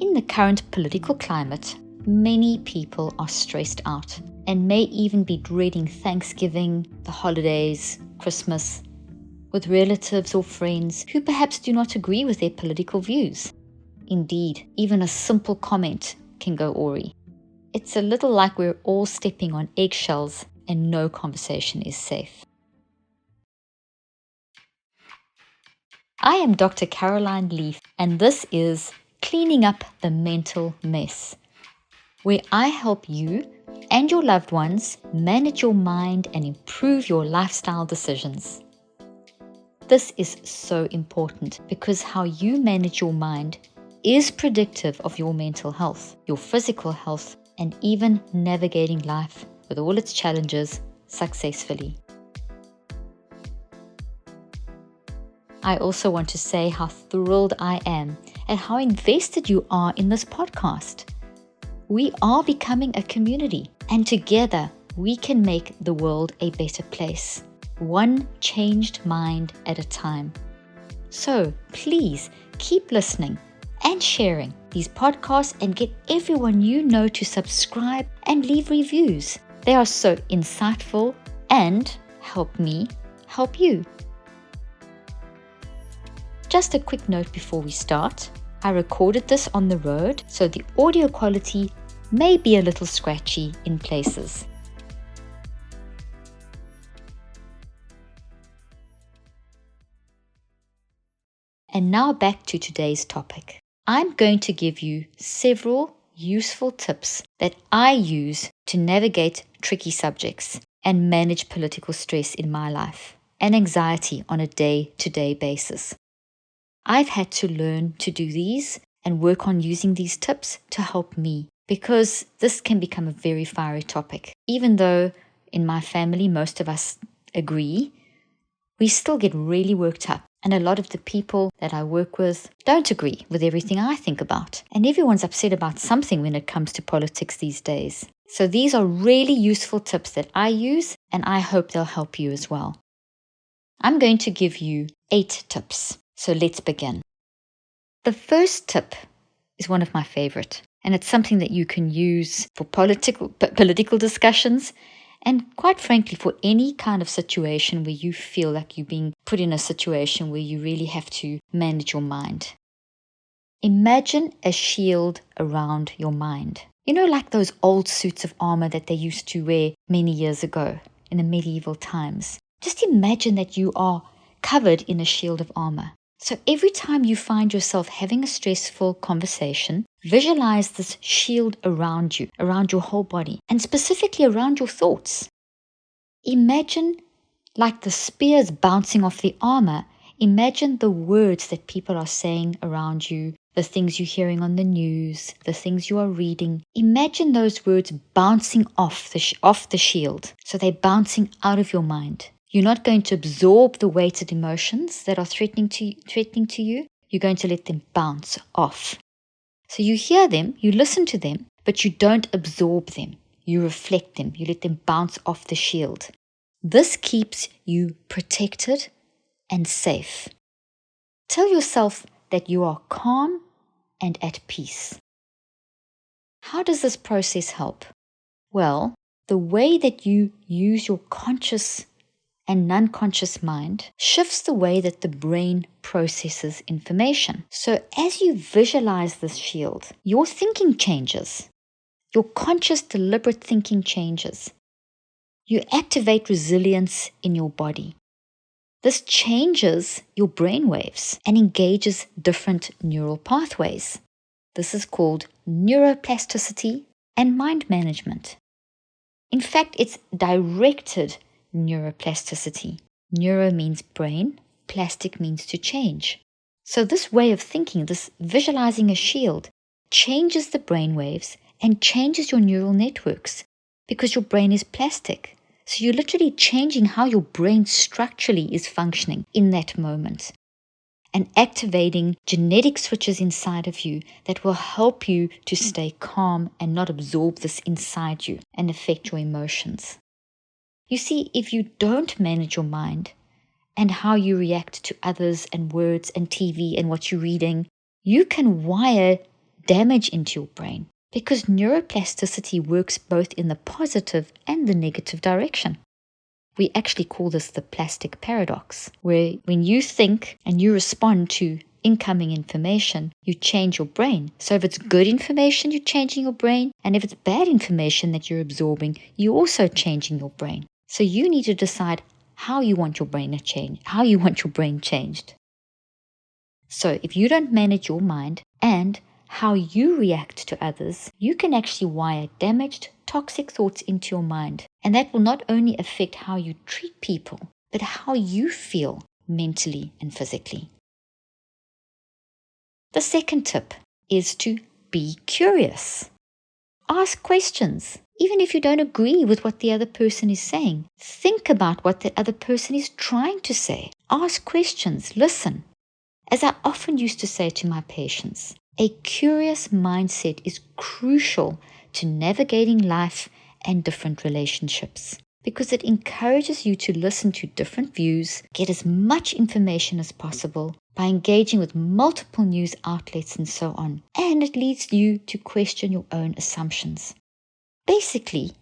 In the current political climate, many people are stressed out and may even be dreading Thanksgiving, the holidays, Christmas, with relatives or friends who perhaps do not agree with their political views. Indeed, even a simple comment can go awry. It's a little like we're all stepping on eggshells and no conversation is safe. I am Dr. Caroline Leaf, and this is Cleaning Up the Mental Mess, where I help you and your loved ones manage your mind and improve your lifestyle decisions. This is so important because how you manage your mind is predictive of your mental health, your physical health, and even navigating life with all its challenges successfully. I also want to say how thrilled I am and how invested you are in this podcast. We are becoming a community, and together we can make the world a better place, one changed mind at a time. So please keep listening and sharing these podcasts and get everyone you know to subscribe and leave reviews. They are so insightful and help me help you. Just a quick note before we start. I recorded this on the road, so the audio quality may be a little scratchy in places. And now back to today's topic. I'm going to give you several useful tips that I use to navigate tricky subjects and manage political stress in my life and anxiety on a day-to-day basis. I've had to learn to do these and work on using these tips to help me, because this can become a very fiery topic. Even though in my family most of us agree, we still get really worked up. And a lot of the people that I work with don't agree with everything I think about. And everyone's upset about something when it comes to politics these days. So these are really useful tips that I use, and I hope they'll help you as well. I'm going to give you 8 tips. So let's begin. The first tip is one of my favorite, and it's something that you can use for political discussions, and quite frankly, for any kind of situation where you feel like you're being put in a situation where you really have to manage your mind. Imagine a shield around your mind. You know, like those old suits of armor that they used to wear many years ago in the medieval times. Just imagine that you are covered in a shield of armor. So every time you find yourself having a stressful conversation, visualize this shield around you, around your whole body, and specifically around your thoughts. Imagine like the spears bouncing off the armor. Imagine the words that people are saying around you, the things you're hearing on the news, the things you are reading. Imagine those words bouncing off the shield. So they're bouncing out of your mind. You're not going to absorb the weighted emotions that are threatening to you. You're going to let them bounce off. So you hear them, you listen to them, but you don't absorb them. You reflect them. You let them bounce off the shield. This keeps you protected and safe. Tell yourself that you are calm and at peace. How does this process help? Well, the way that you use your conscious and non-conscious mind shifts the way that the brain processes information. So as you visualize this shield, your thinking changes. Your conscious, deliberate thinking changes. You activate resilience in your body. This changes your brain waves and engages different neural pathways. This is called neuroplasticity and mind management. In fact, it's directed neuroplasticity. Neuro means brain, plastic means to change. So this way of thinking, this visualizing a shield, changes the brain waves and changes your neural networks because your brain is plastic. So you're literally changing how your brain structurally is functioning in that moment and activating genetic switches inside of you that will help you to stay calm and not absorb this inside you and affect your emotions. You see, if you don't manage your mind and how you react to others and words and TV and what you're reading, you can wire damage into your brain, because neuroplasticity works both in the positive and the negative direction. We actually call this the plastic paradox, where when you think and you respond to incoming information, you change your brain. So if it's good information, you're changing your brain. And if it's bad information that you're absorbing, you're also changing your brain. So you need to decide how you want your brain to change, how you want your brain changed. So if you don't manage your mind and how you react to others, you can actually wire damaged, toxic thoughts into your mind. And that will not only affect how you treat people, but how you feel mentally and physically. The second tip is to be curious. Ask questions. Even if you don't agree with what the other person is saying, think about what the other person is trying to say. Ask questions. Listen. As I often used to say to my patients, a curious mindset is crucial to navigating life and different relationships, because it encourages you to listen to different views, get as much information as possible by engaging with multiple news outlets and so on, and it leads you to question your own assumptions. Basically,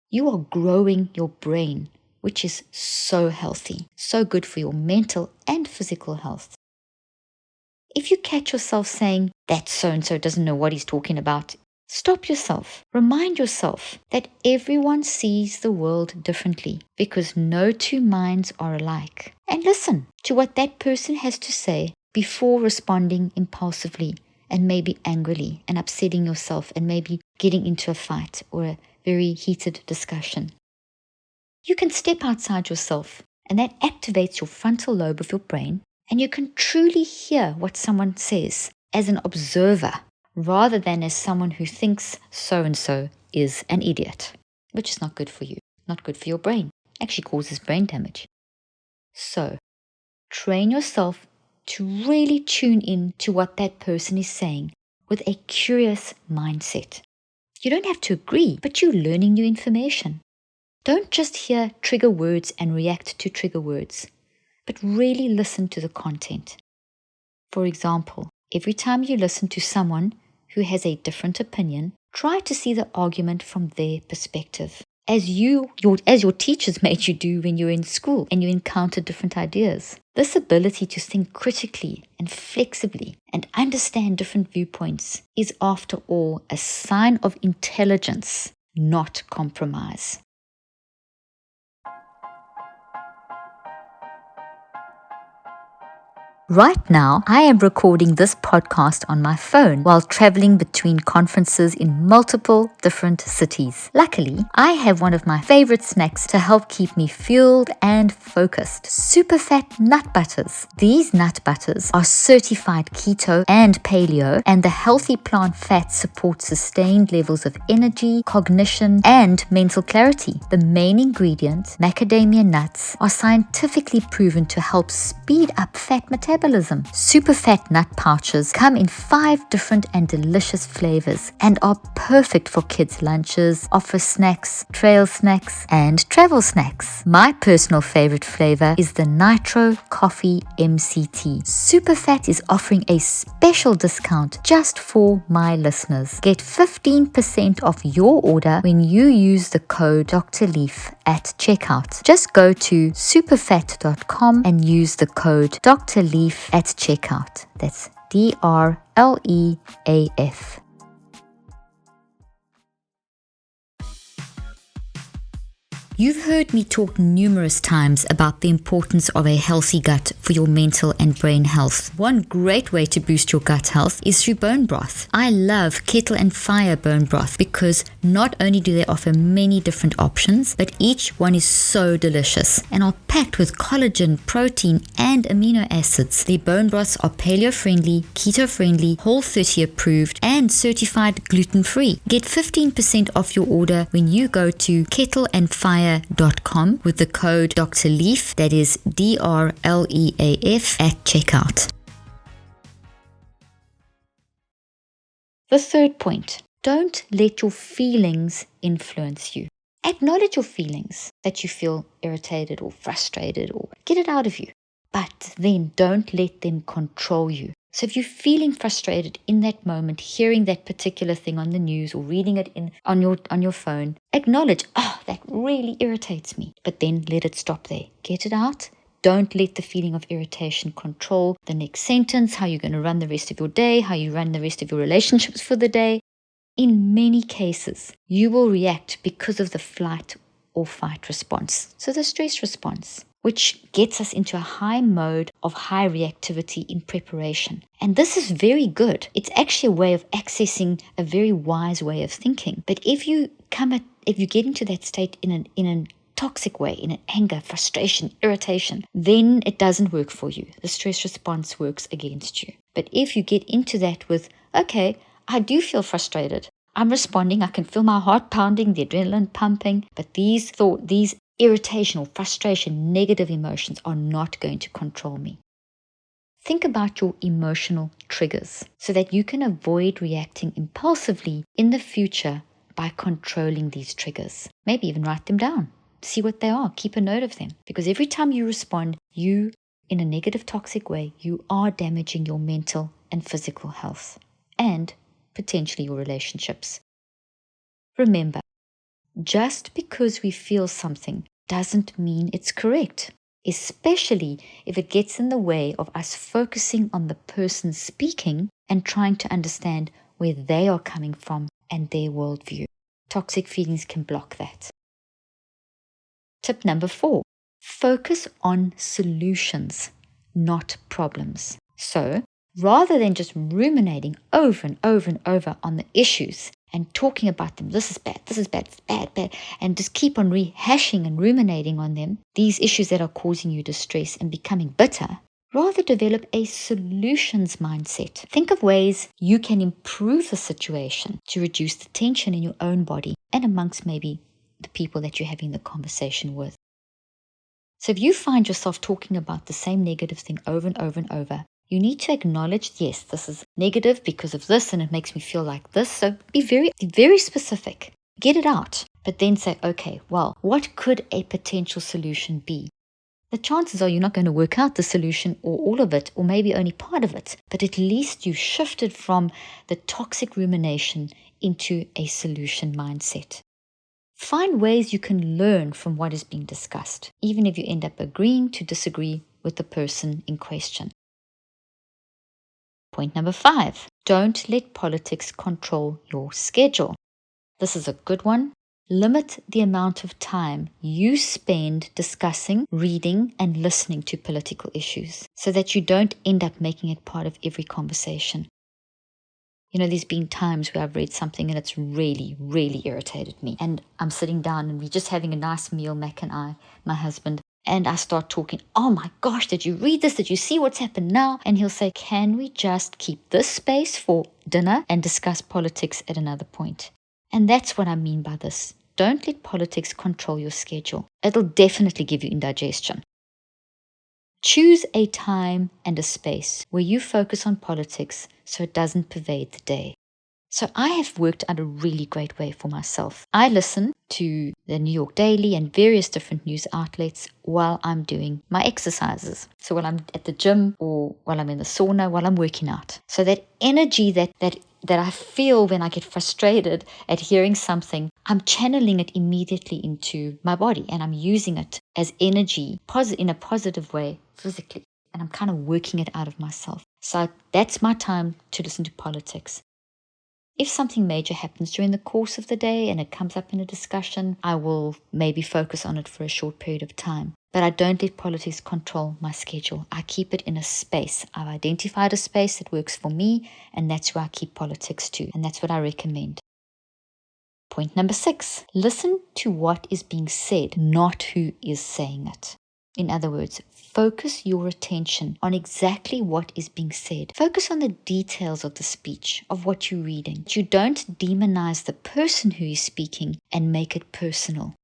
you are growing your brain, which is so healthy, so good for your mental and physical health. If you catch yourself saying, that so-and-so doesn't know what he's talking about, stop yourself. Remind yourself that everyone sees the world differently, because no two minds are alike. And listen to what that person has to say before responding impulsively and maybe angrily and upsetting yourself and maybe getting into a fight or a very heated discussion. You can step outside yourself, and that activates your frontal lobe of your brain, and you can truly hear what someone says as an observer rather than as someone who thinks so-and-so is an idiot, which is not good for you, not good for your brain, actually causes brain damage. So, train yourself to really tune in to what that person is saying with a curious mindset. You don't have to agree, but you're learning new information. Don't just hear trigger words and react to trigger words, but really listen to the content. For example, every time you listen to someone who has a different opinion, try to see the argument from their perspective, as your teachers made you do when you were in school and you encountered different ideas. This ability to think critically and flexibly and understand different viewpoints is, after all, a sign of intelligence, not compromise. Right now, I am recording this podcast on my phone while traveling between conferences in multiple different cities. Luckily, I have one of my favorite snacks to help keep me fueled and focused: Superset Nut Butters. These nut butters are certified keto and paleo, and the healthy plant fats support sustained levels of energy, cognition, and mental clarity. The main ingredient, macadamia nuts, are scientifically proven to help speed up fat metabolism. Superfat nut pouches come in 5 different and delicious flavors and are perfect for kids' lunches, office snacks, trail snacks, and travel snacks. My personal favorite flavor is the Nitro Coffee MCT. Superfat is offering a special discount just for my listeners. Get 15% off your order when you use the code Dr. Leaf at checkout. Just go to superfat.com and use the code Dr. Leaf at checkout. That's DRLEAF. You've heard me talk numerous times about the importance of a healthy gut for your mental and brain health. One great way to boost your gut health is through bone broth. I love Kettle and Fire bone broth because not only do they offer many different options, but each one is so delicious and are packed with collagen, protein, and amino acids. Their bone broths are paleo-friendly, keto-friendly, Whole30 approved, and certified gluten-free. Get 15% off your order when you go to kettleandfire.com with the code Dr. Leaf, that is DRLEAF, at checkout. The third point, don't let your feelings influence you. Acknowledge your feelings, that you feel irritated or frustrated, or get it out of you. But then don't let them control you. So if you're feeling frustrated in that moment, hearing that particular thing on the news or reading it on your phone, acknowledge, oh, that really irritates me. But then let it stop there. Get it out. Don't let the feeling of irritation control the next sentence, how you're going to run the rest of your day, how you run the rest of your relationships for the day. In many cases, you will react because of the flight or fight response. So the stress response, which gets us into a high mode of high reactivity in preparation. And this is very good. It's actually a way of accessing a very wise way of thinking. But if you get into that state in a toxic way, in an anger, frustration, irritation, then it doesn't work for you. The stress response works against you. But if you get into that with, okay, I do feel frustrated. I'm responding. I can feel my heart pounding, the adrenaline pumping. But these irritation or frustration, negative emotions are not going to control me. Think about your emotional triggers so that you can avoid reacting impulsively in the future by controlling these triggers. Maybe even write them down. See what they are. Keep a note of them. Because every time you respond, in a negative, toxic way, you are damaging your mental and physical health and potentially your relationships. Remember, just because we feel something doesn't mean it's correct, especially if it gets in the way of us focusing on the person speaking and trying to understand where they are coming from and their worldview. Toxic feelings can block that. Tip number 4, focus on solutions, not problems. So, rather than just ruminating over and over and over on the issues and talking about them, this is bad, it's bad, and just keep on rehashing and ruminating on them, these issues that are causing you distress and becoming bitter, rather develop a solutions mindset. Think of ways you can improve the situation to reduce the tension in your own body and amongst maybe the people that you're having the conversation with. So if you find yourself talking about the same negative thing over and over and over, you need to acknowledge, yes, this is negative because of this and it makes me feel like this. So be very specific. Get it out. But then say, okay, well, what could a potential solution be? The chances are you're not going to work out the solution or all of it or maybe only part of it. But at least you've shifted from the toxic rumination into a solution mindset. Find ways you can learn from what is being discussed, even if you end up agreeing to disagree with the person in question. Point number 5, don't let politics control your schedule. This is a good one. Limit the amount of time you spend discussing, reading, and listening to political issues so that you don't end up making it part of every conversation. There's been times where I've read something and it's really, really irritated me. And I'm sitting down and we're just having a nice meal, Mac and I, my husband. And I start talking, oh my gosh, did you read this? Did you see what's happened now? And he'll say, can we just keep this space for dinner and discuss politics at another point? And that's what I mean by this. Don't let politics control your schedule. It'll definitely give you indigestion. Choose a time and a space where you focus on politics so it doesn't pervade the day. So I have worked out a really great way for myself. I listen to the New York Daily and various different news outlets while I'm doing my exercises. So while I'm at the gym or while I'm in the sauna, while I'm working out. So that energy that I feel when I get frustrated at hearing something, I'm channeling it immediately into my body and I'm using it as energy in a positive way physically. And I'm kind of working it out of myself. So that's my time to listen to politics. If something major happens during the course of the day and it comes up in a discussion, I will maybe focus on it for a short period of time. But I don't let politics control my schedule. I keep it in a space. I've identified a space that works for me, and that's where I keep politics to, and that's what I recommend. Point number 6, listen to what is being said, not who is saying it. In other words, focus your attention on exactly what is being said. Focus on the details of the speech, of what you're reading. You don't demonize the person who is speaking and make it personal.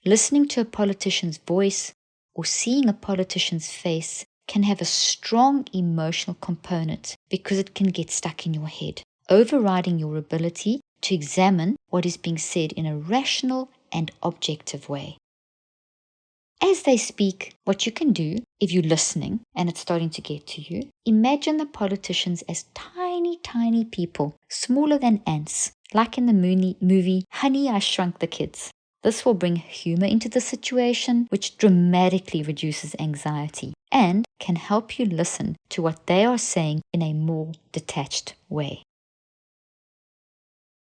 Listening to a politician's voice or seeing a politician's face can have a strong emotional component because it can get stuck in your head, overriding your ability to examine what is being said in a rational and objective way. As they speak, what you can do If you're listening and it's starting to get to you, imagine the politicians as tiny, tiny people, smaller than ants, like in the movie Honey, I Shrunk the Kids. This will bring humor into the situation, which dramatically reduces anxiety and can help you listen to what they are saying in a more detached way.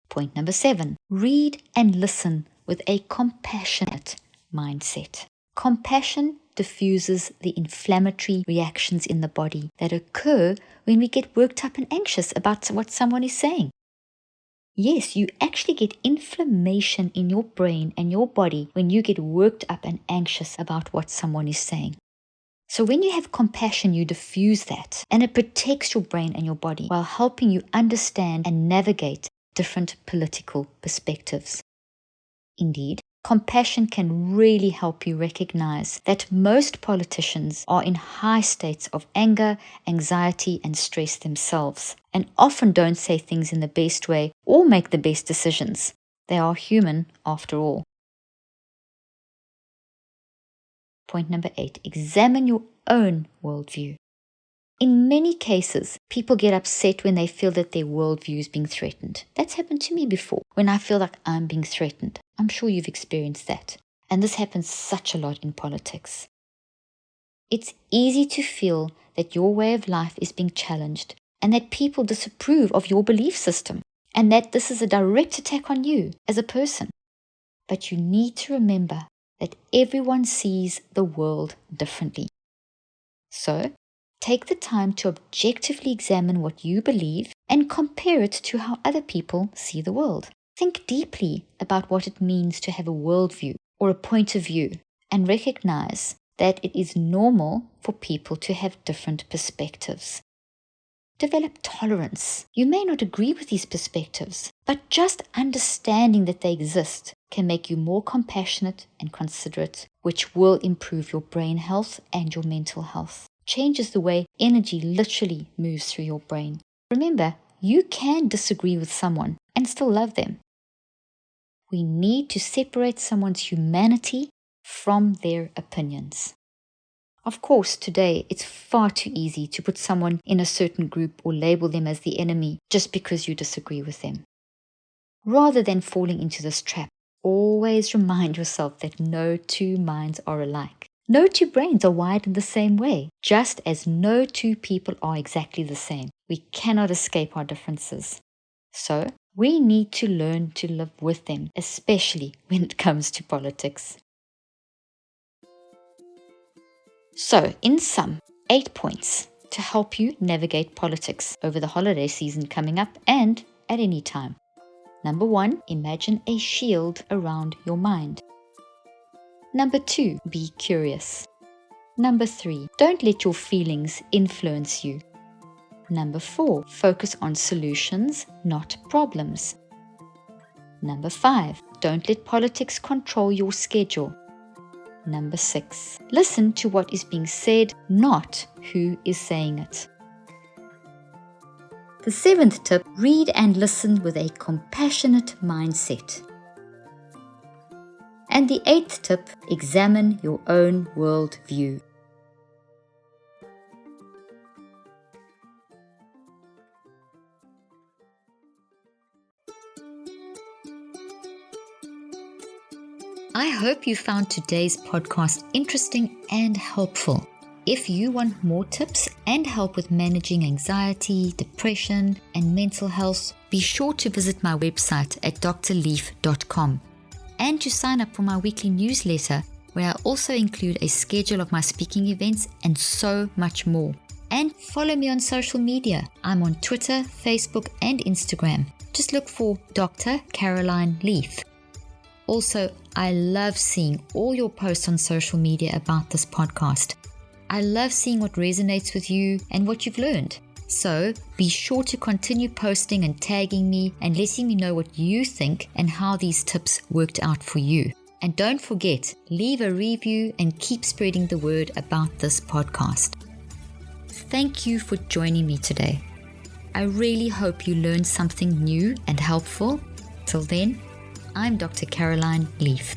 Point number 7, read and listen with a compassionate mindset. Compassion diffuses the inflammatory reactions in the body that occur when we get worked up and anxious about what someone is saying. Yes, you actually get inflammation in your brain and your body when you get worked up and anxious about what someone is saying. So when you have compassion, you diffuse that, and it protects your brain and your body while helping you understand and navigate different political perspectives. Indeed, compassion can really help you recognize that most politicians are in high states of anger, anxiety, and stress themselves, and often don't say things in the best way or make the best decisions. They are human after all. Point number 8, examine your own worldview. In many cases, people get upset when they feel that their worldview is being threatened. That's happened to me before, when I feel like I'm being threatened. I'm sure you've experienced that. And this happens such a lot in politics. It's easy to feel that your way of life is being challenged and that people disapprove of your belief system and that this is a direct attack on you as a person. But you need to remember that everyone sees the world differently. So, take the time to objectively examine what you believe and compare it to how other people see the world. Think deeply about what it means to have a worldview or a point of view and recognize that it is normal for people to have different perspectives. Develop tolerance. You may not agree with these perspectives, but just understanding that they exist can make you more compassionate and considerate, which will improve your brain health and your mental health. Changes the way energy literally moves through your brain. Remember, you can disagree with someone and still love them. We need to separate someone's humanity from their opinions. Of course, today it's far too easy to put someone in a certain group or label them as the enemy just because you disagree with them. Rather than falling into this trap, always remind yourself that no two minds are alike. No two brains are wired in the same way, just as no two people are exactly the same. We cannot escape our differences. So, we need to learn to live with them, especially when it comes to politics. So, in sum, 8 points to help you navigate politics over the holiday season coming up and at any time. Number 1, imagine a shield around your mind. Number 2, be curious. Number 3, don't let your feelings influence you. Number 4, focus on solutions, not problems. Number 5, don't let politics control your schedule. Number 6, listen to what is being said, not who is saying it. The 7th tip, read and listen with a compassionate mindset. And the 8th tip, examine your own worldview. I hope you found today's podcast interesting and helpful. If you want more tips and help with managing anxiety, depression, and mental health, be sure to visit my website at drleaf.com and to sign up for my weekly newsletter, where I also include a schedule of my speaking events and so much more. And follow me on social media. I'm on Twitter, Facebook, and Instagram. Just look for Dr. Caroline Leaf. Also, I love seeing all your posts on social media about this podcast. I love seeing what resonates with you and what you've learned. So be sure to continue posting and tagging me and letting me know what you think and how these tips worked out for you. And don't forget, leave a review and keep spreading the word about this podcast. Thank you for joining me today. I really hope you learned something new and helpful. Till then, I'm Dr. Caroline Leaf.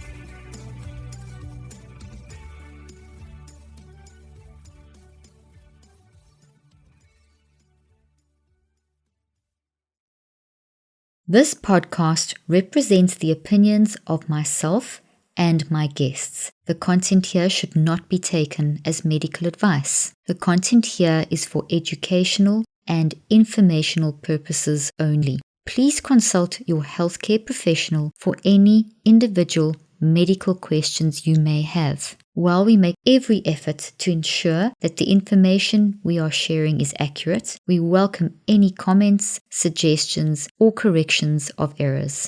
This podcast represents the opinions of myself and my guests. The content here should not be taken as medical advice. The content here is for educational and informational purposes only. Please consult your healthcare professional for any individual medical questions you may have. While we make every effort to ensure that the information we are sharing is accurate, we welcome any comments, suggestions, or corrections of errors.